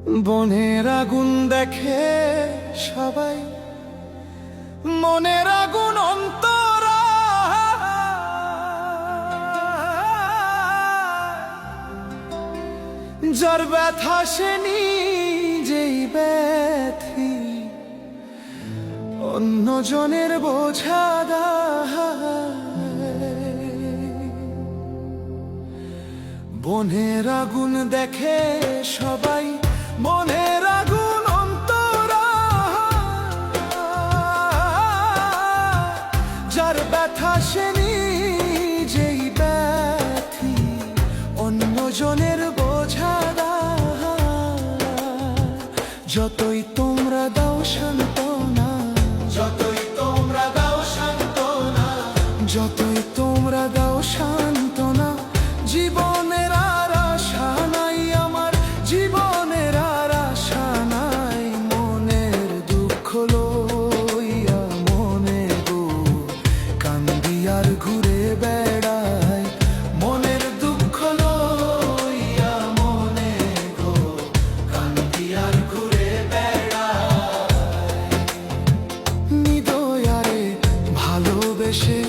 বনের আগুন দেখে সবাই, মনের আগুন অন্তরা, যার ব্যথা সে নিজেই ব্যথি, অন্যজনের বোঝা দেয়। বনের আগুন দেখে সবাই, মনের আগুন অন্তরা, যার ব্যথা সে নিজেই ব্যথি, অন্যজনের বোঝা দেয়। যতই তোমরা দাও সান্ত্বনা, যতই তোমরা দাও সান্ত্বনা, যতই তোমরা দাও সান্ত্বনা, জীবনের আর আশা নাই আমার, জীবনের আর আশা নাই। মনের দুঃখ লইয়া মনে গো কান্দি আর ঘুরে বেড়াই, মনের দুঃখ লইয়া মনে গো কান্দি আর ঘুরে বেড়াই। নিদয়ারে ভালোবেসে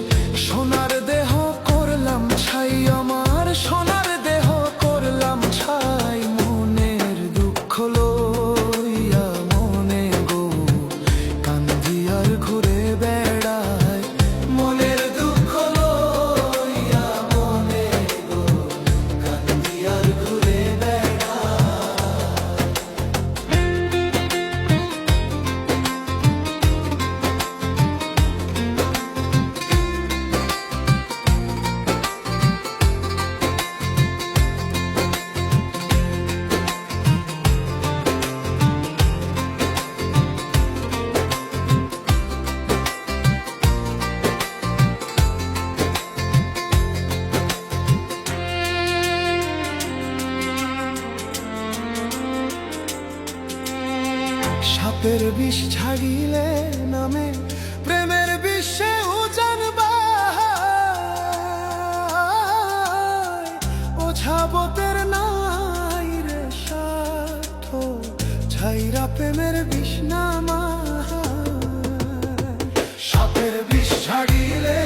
সোনার দেহ করলাম ছাই, আমার সোনার দেহ করলাম ছাই। মনের দুঃখ লইয়া মনে গো কান্দি আর ঘুরে বেড়াই, মনের দুঃখ লইয়া মনে গো কান্দি আর ঘুরে সাপের বিষ ছাড়িলে নামে প্রেমের বিশ্বে উজানবা, ওঝাবতের নাই রে স্বার্থ, ছাইরা প্রেমের বিষ নামা। সাপের বিষ ছাড়িলে